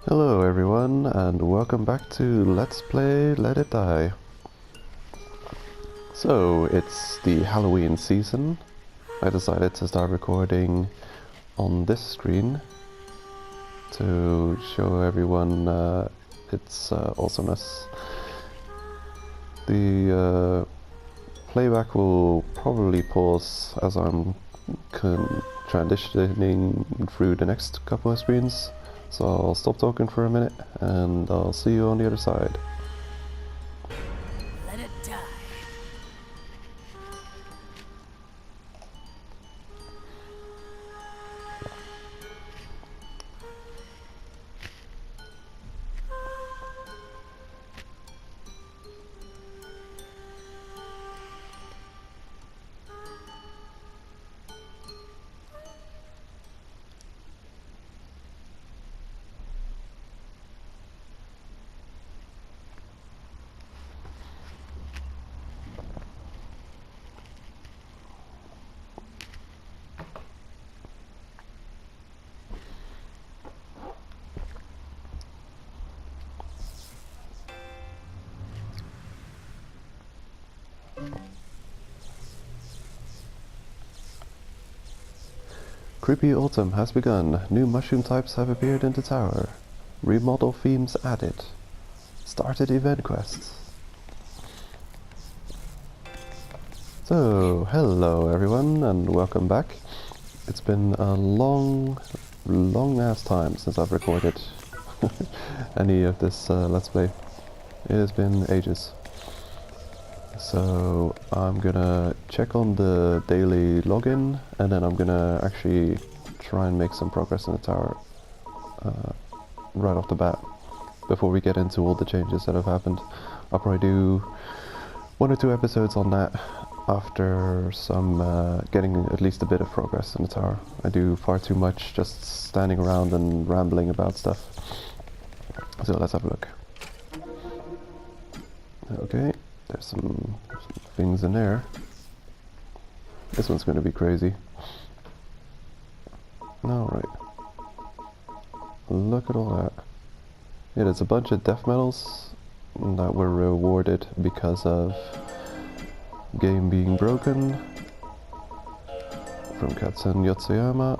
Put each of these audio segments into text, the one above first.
Hello everyone, and welcome back to Let's Play Let It Die. So, it's the Halloween season. I decided to start recording on this screen to show everyone its awesomeness. The playback will probably pause as I'm transitioning through the next couple of screens. So I'll stop talking for a minute and I'll see you on the other side. Let it die. Creepy autumn has begun. New mushroom types have appeared in the tower. Remodel themes added. Started event quests. So, hello everyone and welcome back. It's been a long ass time since I've recorded any of this Let's Play. It has been ages. So I'm gonna check on the daily login and then I'm gonna actually try and make some progress in the tower right off the bat before we get into all the changes that have happened. I'll probably do 1 or 2 episodes on that after some getting at least a bit of progress in the tower. I do far too much just standing around and rambling about stuff. So let's have a look. Okay. There's some things in there. This one's going to be crazy. Alright. Look at all that. Yeah, there's a bunch of death medals that were rewarded because of game being broken. From Katsun Yotsuyama.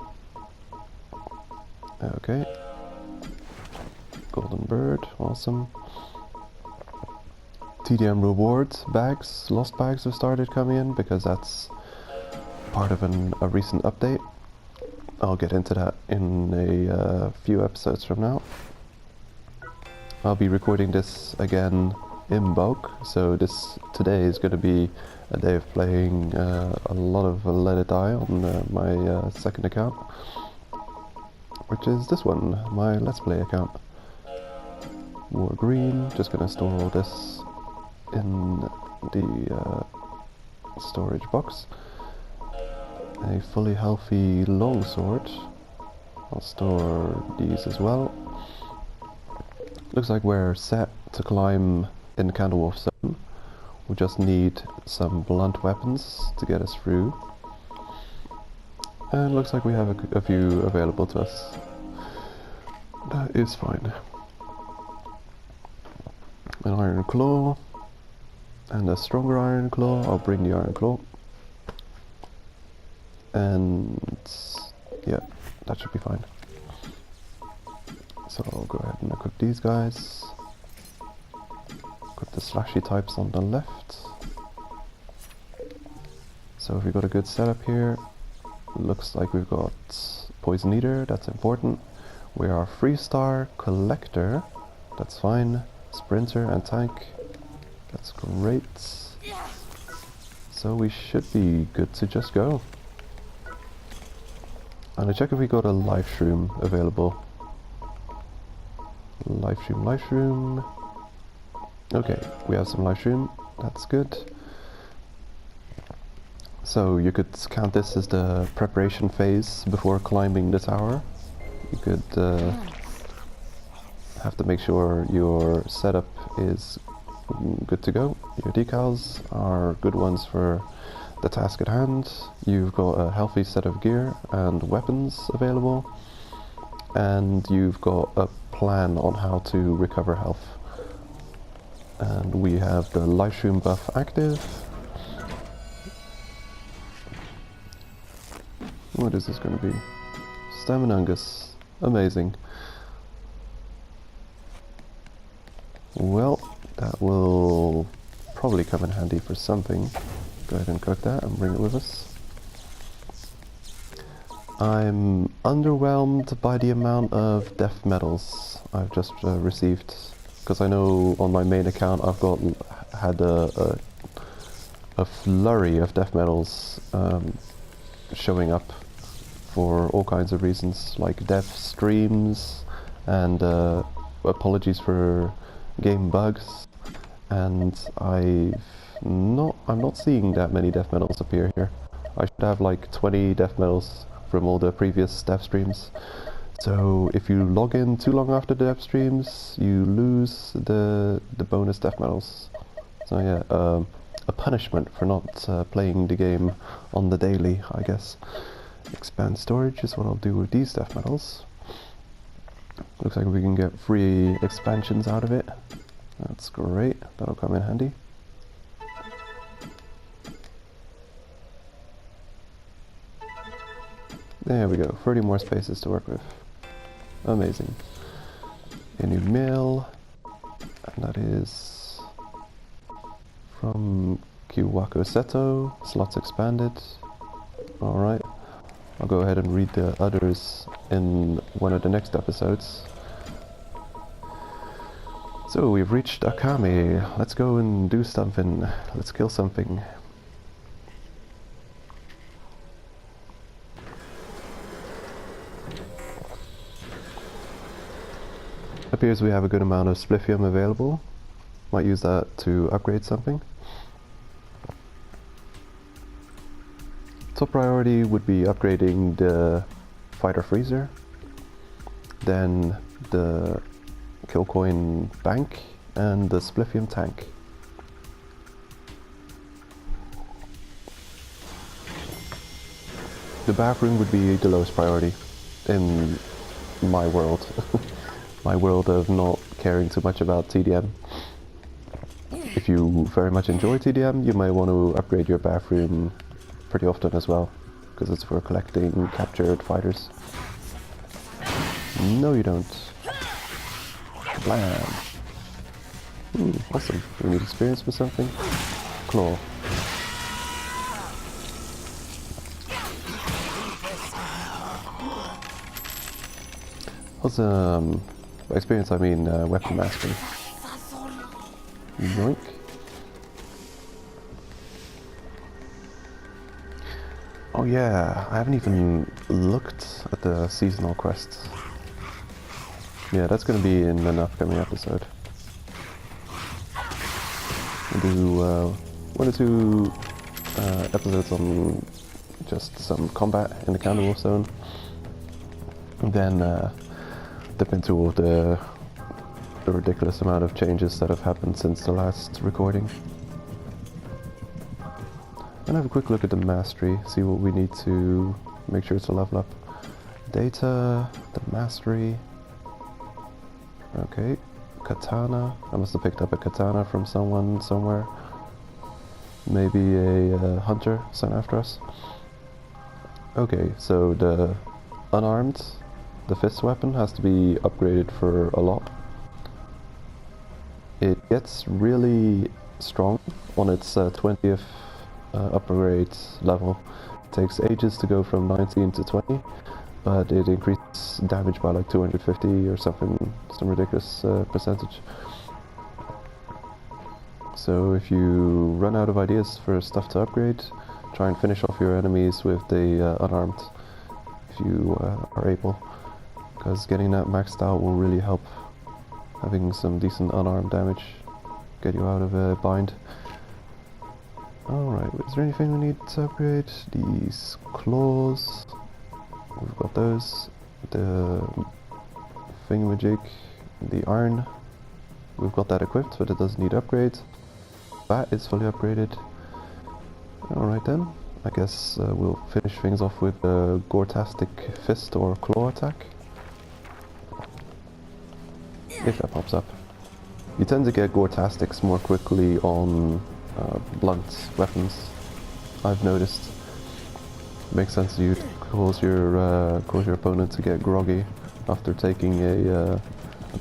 Okay. Golden Bird, awesome. TDM rewards bags, lost bags have started coming in because that's part of a recent update. I'll get into that in a few episodes from now. I'll be recording this again in bulk, so today is going to be a day of playing a lot of Let It Die on my second account, which is this one, my Let's Play account. War Green, just going to store all this in the storage box. A fully healthy longsword. I'll store these as well. Looks like we're set to climb in Candlewolf Zone. We just need some blunt weapons to get us through. And looks like we have a few available to us. That is fine. An iron claw. And a stronger iron claw. I'll bring the iron claw. And yeah, that should be fine. So I'll go ahead and equip these guys. Equip the slashy types on the left. So we've got a good setup here. Looks like we've got Poison Eater, that's important. We are Freestar Collector, that's fine. Sprinter and Tank. That's great. So we should be good to just go. I'm gonna check if we got a life shroom available. Life shroom. Okay, we have some life shroom. That's good. So you could count this as the preparation phase before climbing the tower. You could have to make sure your setup is good to go. Your decals are good ones for the task at hand. You've got a healthy set of gear and weapons available, and you've got a plan on how to recover health. And we have the live stream buff active. What is this going to be? Staminungus. Amazing. Well, that will probably come in handy for something. Go ahead and cook that and bring it with us. I'm underwhelmed by the amount of death medals I've just received, because I know on my main account I've had a flurry of death medals showing up for all kinds of reasons, like death streams and apologies for game bugs, and I'm not seeing that many death medals appear here. I should have like 20 death medals from all the previous death streams. So if you log in too long after the death streams, you lose the bonus death medals. So yeah, a punishment for not playing the game on the daily, I guess. Expand storage is what I'll do with these death medals. Looks like we can get free expansions out of it. That's great, that'll come in handy. There we go, 30 more spaces to work with. Amazing. A new mail, and that is from Kiwako Seto, slots expanded. Alright, I'll go ahead and read the others in one of the next episodes. So we've reached Akame, let's go and do something, let's kill something. Appears we have a good amount of spliffium available. Might use that to upgrade something. Top priority would be upgrading the fighter freezer, then the kill coin bank, and the spliffium tank. The bathroom would be the lowest priority in my world. My world of not caring too much about TDM. If you very much enjoy TDM, you may want to upgrade your bathroom pretty often as well, because it's for collecting captured fighters. No you don't. Blam. Awesome. We need experience with something. Claw. Awesome. By experience I mean weapon mastery. Yoink. Oh yeah, I haven't even looked at the seasonal quests. Yeah, that's gonna be in an upcoming episode. We'll do 1 or 2 episodes on just some combat in the Counter-Wolf Zone. And then dip into all the ridiculous amount of changes that have happened since the last recording. And have a quick look at the mastery, see what we need to make sure it's a level up. Data, the mastery. Okay, katana. I must have picked up a katana from someone somewhere. Maybe a hunter sent after us. Okay, so the unarmed, the fist weapon has to be upgraded for a lot. It gets really strong on its 20th upgrade level. It takes ages to go from 19 to 20, but it increases damage by like 250 or something, some ridiculous percentage. So if you run out of ideas for stuff to upgrade, try and finish off your enemies with the unarmed, if you are able. Because getting that maxed out will really help. Having some decent unarmed damage, get you out of a bind. Alright, is there anything we need to upgrade? These claws, we've got those. The thingamajig, the iron, we've got that equipped, but it does need upgrade. That is fully upgraded. Alright then, I guess we'll finish things off with the Gortastic Fist or Claw attack. if that pops up. You tend to get gore-tastics more quickly on blunt weapons, I've noticed. Makes sense you'd cause your opponent to get groggy after taking a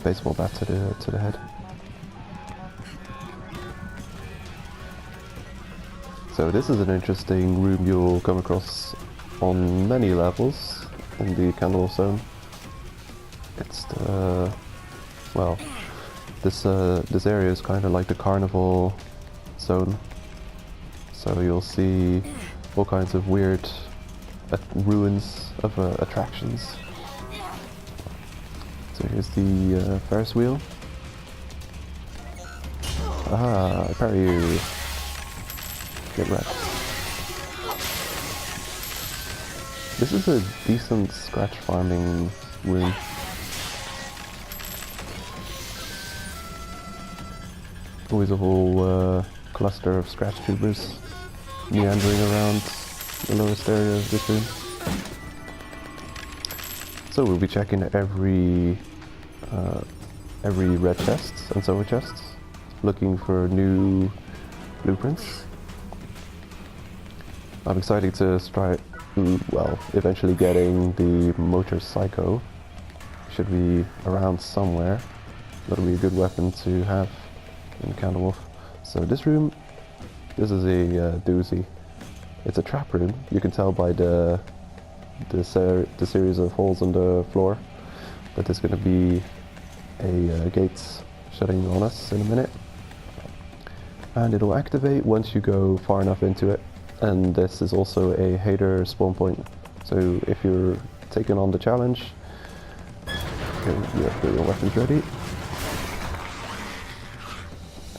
baseball bat to the head. So this is an interesting room you'll come across on many levels in the Candle Zone. It's well, this area is kind of like the carnival zone, so you'll see all kinds of weird ruins of attractions. So here's the Ferris wheel. Ah, I parry you. Get wrecked. This is a decent scratch farming room. Always a whole cluster of scratch tubers meandering around the lowest area of this room. So we'll be checking every red chest and silver chests, looking for new blueprints. I'm excited to try, well, eventually getting the Motor Psycho. Should be around somewhere. That'll be a good weapon to have in Candlewolf. So this room, this is a doozy. It's a trap room. You can tell by the series of holes in the floor that there's going to be a gate shutting on us in a minute. And it'll activate once you go far enough into it. And this is also a hater spawn point. So if you're taking on the challenge, you have to get your weapons ready.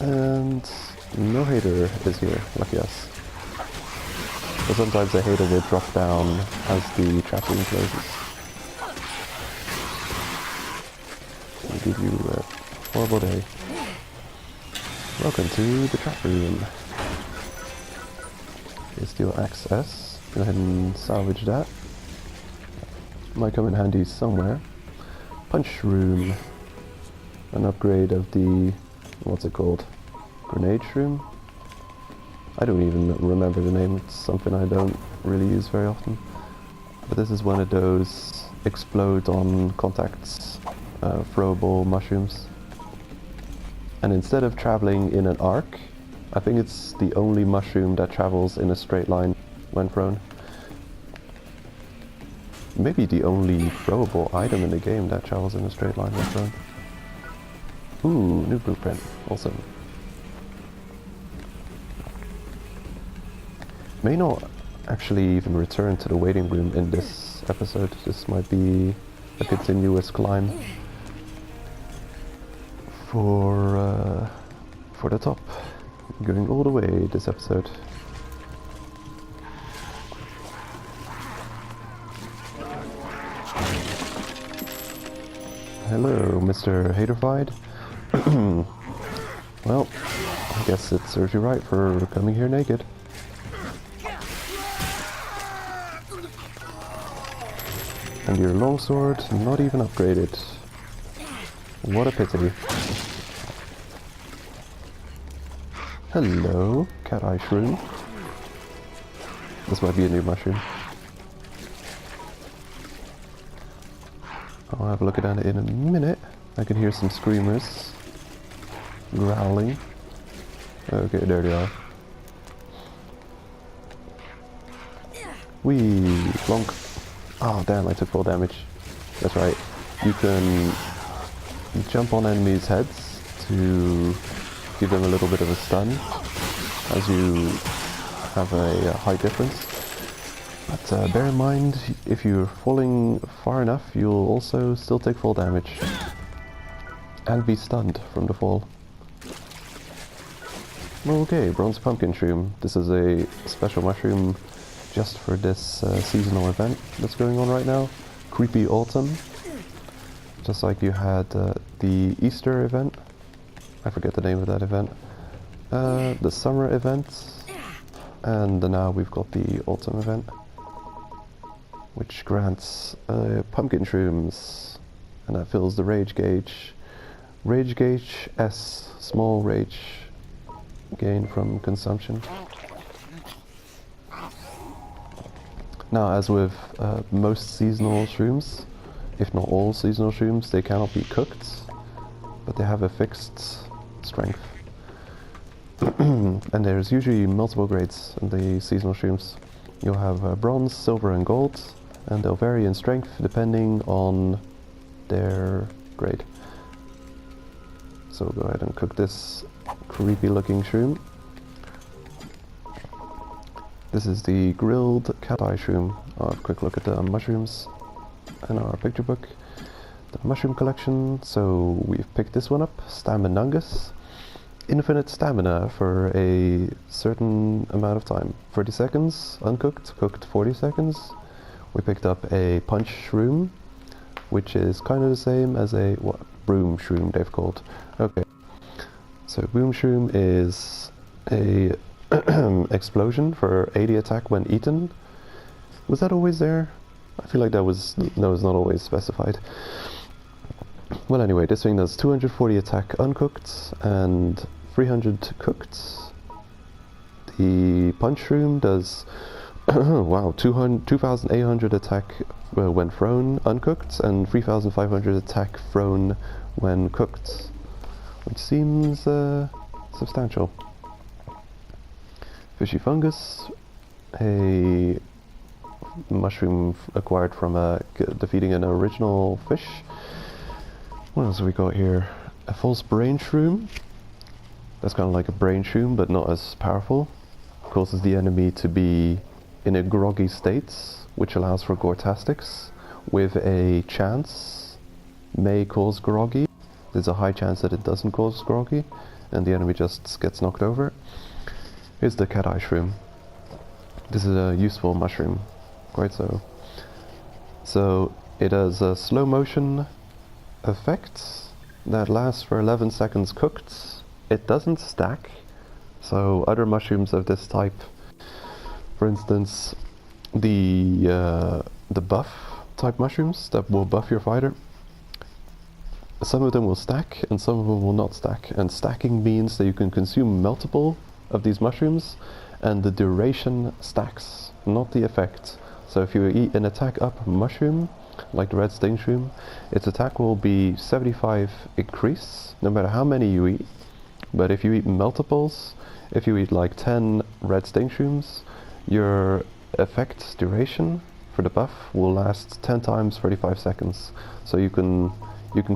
And no hater is here, lucky us. But sometimes the hater will drop down as the trap room closes. I'll give you a horrible day. Welcome to the trap room. Okay, Steel Axe S. Go ahead and salvage that. Might come in handy somewhere. Punch room. An upgrade of the, what's it called? Grenade room? I don't even remember the name. It's something I don't really use very often. But this is one of those explode on contacts, throwable mushrooms. And instead of traveling in an arc, I think it's the only mushroom that travels in a straight line when thrown. Maybe the only throwable item in the game that travels in a straight line when thrown. Ooh, new blueprint. Awesome. May not actually even return to the waiting room in this episode. This might be a continuous climb for the top. Going all the way this episode. Hello, Mr. Haterfied. Well, I guess it serves you right for coming here naked. And your longsword not even upgraded. What a pity. Hello, cat eye shroom. This might be a new mushroom. I'll have a look at that in a minute. I can hear some screamers growling. Okay, there they are. Whee! Plonk. Oh damn, I took full damage. That's right. You can jump on enemies' heads to give them a little bit of a stun as you have a height difference. But bear in mind, if you're falling far enough, you'll also still take full damage and be stunned from the fall. Okay, Bronze Pumpkin Shroom. This is a special mushroom just for this seasonal event that's going on right now. Creepy Autumn. Just like you had the Easter event. I forget the name of that event. The summer event. And now we've got the autumn event, which grants pumpkin shrooms. And that fills the rage gauge Rage gauge S, small rage gain from consumption. Now, as with most seasonal shrooms, if not all seasonal shrooms, they cannot be cooked, but they have a fixed strength. And there's usually multiple grades in the seasonal shrooms. You'll have bronze, silver and gold, and they'll vary in strength depending on their grade. So we'll go ahead and cook this creepy looking shroom. This is the grilled cat eye shroom. I'll have a quick look at the mushrooms in our picture book. The mushroom collection, so we've picked this one up, Staminungus. Infinite stamina for a certain amount of time. 30 seconds, uncooked, cooked 40 seconds. We picked up a punch shroom, which is kind of the same as a, what, broom shroom they've called. Okay, so boom shroom is a explosion for 80 attack when eaten. Was that always there? I feel like that was not always specified. Well, anyway, this thing does 240 attack uncooked and 300 cooked. The punch shroom does wow, 2,800 attack when thrown uncooked and 3,500 attack thrown when cooked, which seems substantial. Fishy fungus, a mushroom acquired from defeating an original fish. What else have we got here? A false brain shroom. That's kind of like a brain shroom, but not as powerful. Causes the enemy to be in a groggy state, which allows for gortastics, with a chance may cause groggy. There's a high chance that it doesn't cause groggy, and the enemy just gets knocked over. Here's the cat eye shroom. This is a useful mushroom, quite so. So it has a slow motion effect that lasts for 11 seconds cooked. It doesn't stack, so other mushrooms of this type, for instance, the buff type mushrooms that will buff your fighter, some of them will stack and some of them will not stack. And stacking means that you can consume multiple of these mushrooms and the duration stacks, not the effect. So if you eat an attack up mushroom, like the red sting shroom, its attack will be 75 increase, no matter how many you eat. But if you eat multiples, if you eat like 10 red sting shrooms, your effect duration for the buff will last 10 times 35 seconds. So you can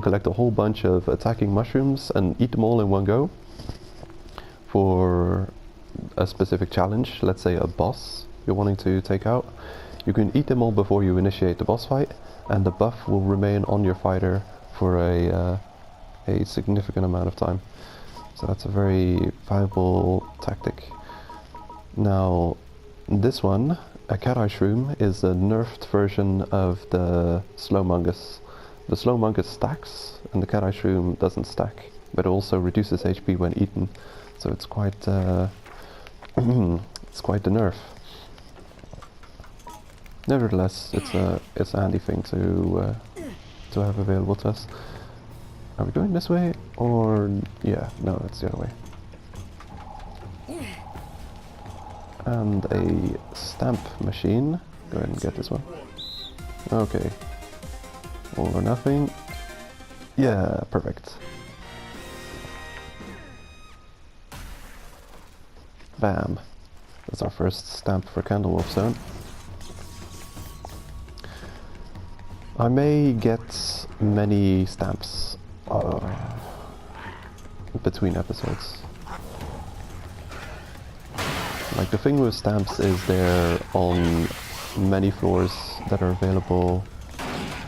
collect a whole bunch of attacking mushrooms and eat them all in one go for a specific challenge, let's say a boss you're wanting to take out. You can eat them all before you initiate the boss fight, and the buff will remain on your fighter for a significant amount of time. So that's a very viable tactic. Now, this one, a cat eye shroom, is a nerfed version of the slow mungus. The slow mungus stacks, and the cat eye shroom doesn't stack, but it also reduces HP when eaten. So it's quite it's quite the nerf. Nevertheless, it's an handy thing to have available to us. Are we going this way, or yeah? No, it's the other way. And a stamp machine. Go ahead and get this one. Okay. All or nothing. Yeah, perfect. Bam. That's our first stamp for Candlewolf Zone. I may get many stamps between episodes. Like, the thing with stamps is they're on many floors that are available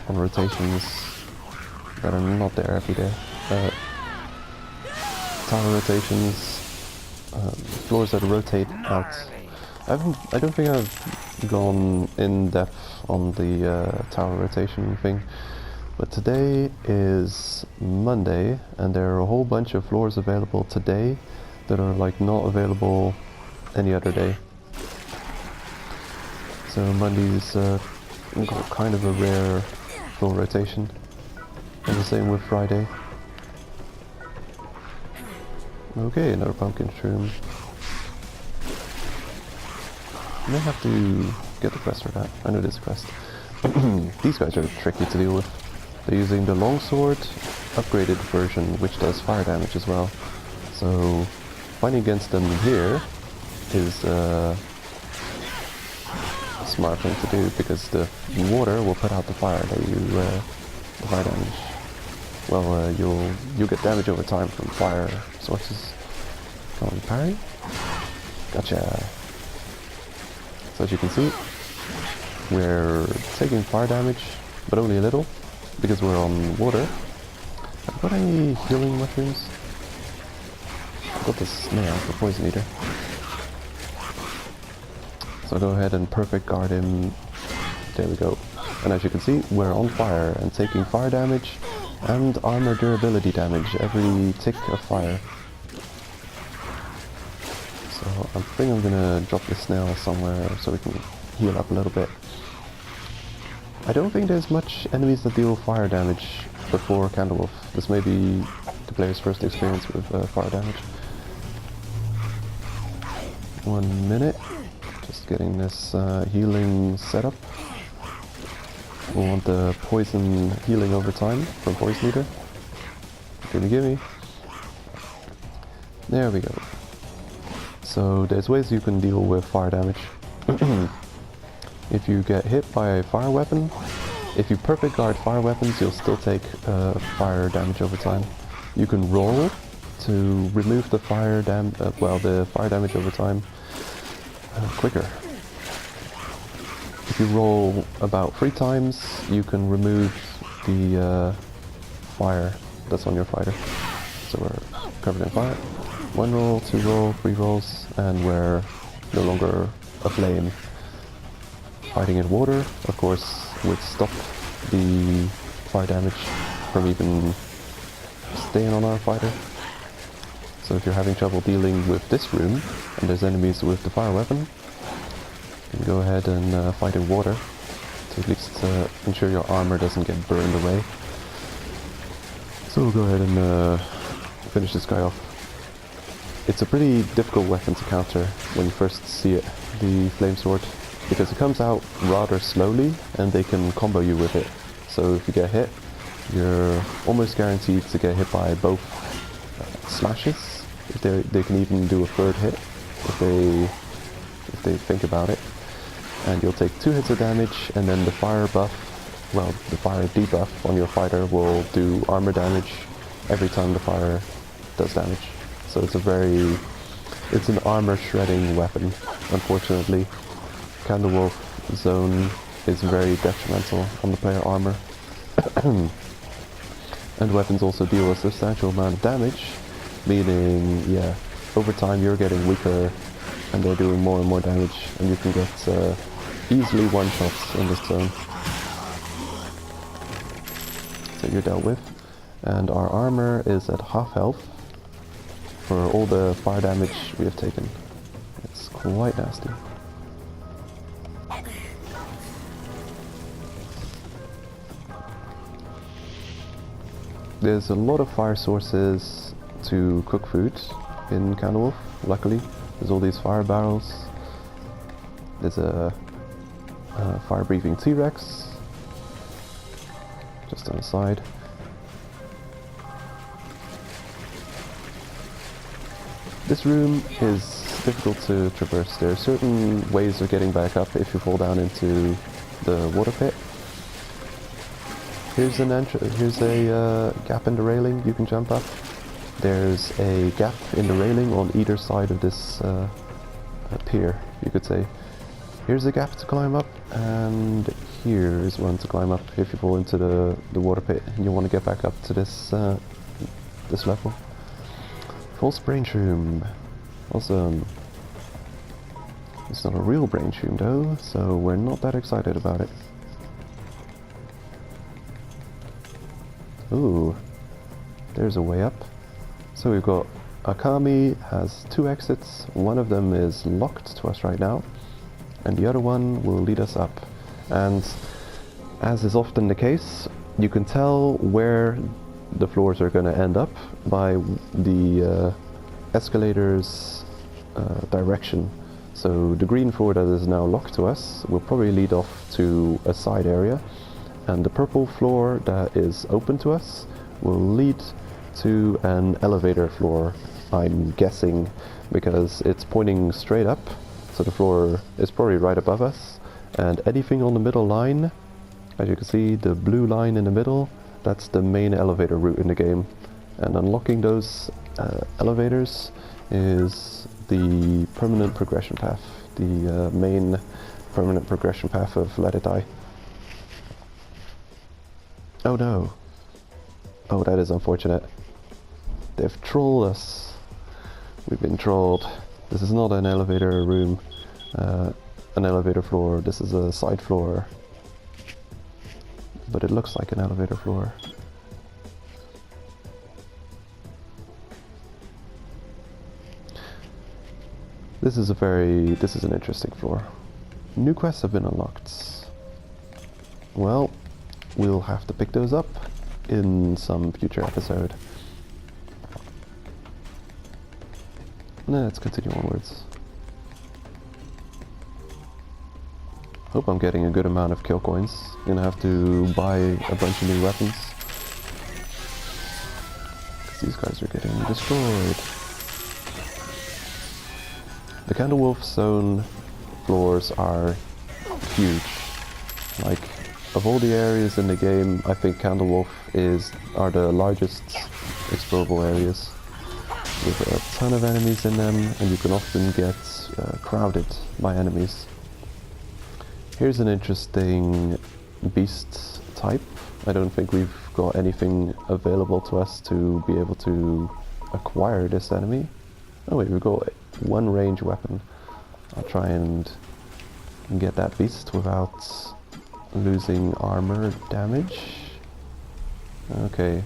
on rotations that are not there every day. Tower rotations, floors that rotate out. I don't think I've gone in depth on the tower rotation thing, but today is Monday and there are a whole bunch of floors available today that are like not available any other day. So Monday's got kind of a rare floor rotation, and the same with Friday. Okay, another pumpkin shroom. May have to get the quest for that. I know there's a quest. These guys are tricky to deal with. They're using the longsword upgraded version, which does fire damage as well. So fighting against them here is a smart thing to do, because the water will put out the fire that you the fire damage. Well, you'll get damage over time from fire sources. Come on, parry. Gotcha. So as you can see, we're taking fire damage, but only a little, because we're on water. Have I got any healing mushrooms? I've got the snail for poison eater. So I'll go ahead and perfect guard him. There we go. And as you can see, we're on fire and taking fire damage and armor durability damage every tick of fire. So I think I'm gonna drop the snail somewhere so we can heal up a little bit. I don't think there's much enemies that deal fire damage before Candlewolf. This may be the player's first experience with fire damage. 1 minute. Just getting this healing set up. We want the poison healing over time from Poison Eater. Gimme. There we go. So there's ways you can deal with fire damage. If you get hit by a fire weapon, if you perfect guard fire weapons, you'll still take fire damage over time. You can roll to remove the fire the fire damage over time quicker. If you roll about 3 times, you can remove the fire that's on your fighter. So we're covered in fire. 1 roll, 2 roll, 3 rolls, and we're no longer aflame. Fighting in water, of course, would stop the fire damage from even staying on our fighter. So if you're having trouble dealing with this room, and there's enemies with the fire weapon, you can go ahead and fight in water, to at least ensure your armor doesn't get burned away. So we'll go ahead and finish this guy off. It's a pretty difficult weapon to counter when you first see it, the flame sword, because it comes out rather slowly and they can combo you with it. So if you get hit, you're almost guaranteed to get hit by both slashes. If they can even do a 3rd hit if they think about it. And you'll take 2 hits of damage, and then the fire buff, well, the fire debuff on your fighter will do armor damage every time the fire does damage. So it's an armor shredding weapon, unfortunately. Candlewolf zone is very detrimental on the player armor. And weapons also deal a substantial amount of damage, meaning, yeah, over time you're getting weaker and they're doing more and more damage, and you can get easily one-shots in this zone. So you're dealt with. And our armor is at half health for all the fire damage we have taken. It's quite nasty. There's a lot of fire sources to cook food in Candlewolf, luckily. There's all these fire barrels. There's a fire-breathing T-Rex just on the side. This room is difficult to traverse. There are certain ways of getting back up if you fall down into the water pit. Here's a gap in the railing you can jump up. There's a gap in the railing on either side of this pier, you could say. Here's a gap to climb up, and here is one to climb up if you fall into the water pit and you want to get back up to this this level. False brain shroom. Awesome. It's not a real brain shroom though, so we're not that excited about it. Ooh, there's a way up. So we've got Akami has 2 exits. One of them is locked to us right now, and the other one will lead us up. And as is often the case, you can tell where the floors are going to end up by the escalator's direction. So the green floor that is now locked to us will probably lead off to a side area, and the purple floor that is open to us will lead to an elevator floor, I'm guessing, because it's pointing straight up, so the floor is probably right above us, and anything on the middle line, as you can see, the blue line in the middle, that's the main elevator route in the game, and unlocking those elevators is the permanent progression path, the main permanent progression path of Let It Die. Oh no. Oh, that is unfortunate. They've trolled us. We've been trolled. This is not an elevator room, an elevator floor. This is a side floor. But it looks like an elevator floor. This is an interesting floor. New quests have been unlocked. Well, we'll have to pick those up in some future episode. Let's continue onwards. Hope I'm getting a good amount of kill coins. Gonna have to buy a bunch of new weapons, because these guys are getting destroyed. The Candlewolf Zone floors are huge. Like, of all the areas in the game, I think Candlewolf are the largest explorable areas, with a ton of enemies in them, and you can often get crowded by enemies. Here's an interesting beast type. I don't think we've got anything available to us to be able to acquire this enemy. Oh wait, we've got one range weapon. I'll try and get that beast without losing armor damage. Okay,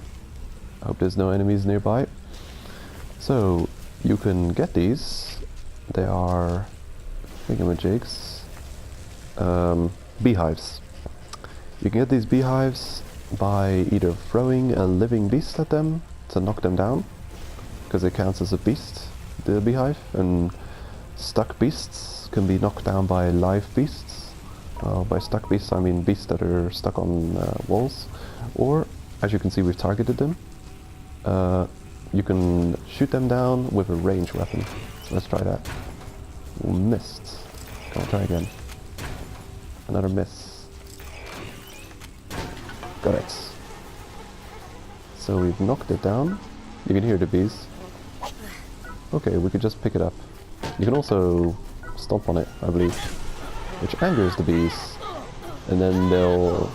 I hope there's no enemies nearby. So, you can get these. They are thingamajigs. Beehives. You can get these beehives by either throwing a living beast at them to knock them down, because it counts as a beast, the beehive, and stuck beasts can be knocked down by live beasts. By stuck beasts I mean beasts that are stuck on walls, or, as you can see, we've targeted them. You can shoot them down with a ranged weapon. So let's try that. Ooh, missed. Come on, try again. Another miss. Got it. So we've knocked it down. You can hear the bees. Okay, we could just pick it up. You can also stomp on it, I believe, which angers the bees, and then they'll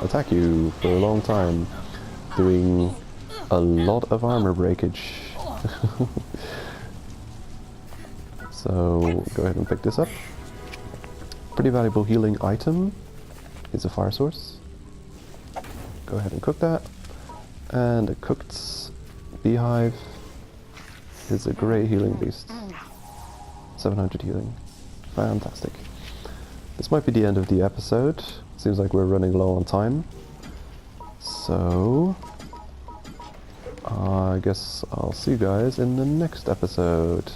attack you for a long time, doing a lot of armor breakage. So go ahead and pick this up. Pretty valuable healing item is a fire source. Go ahead and cook that. And a cooked beehive is a great healing beast. 700 healing. Fantastic. This might be the end of the episode. Seems like we're running low on time. So I guess I'll see you guys in the next episode.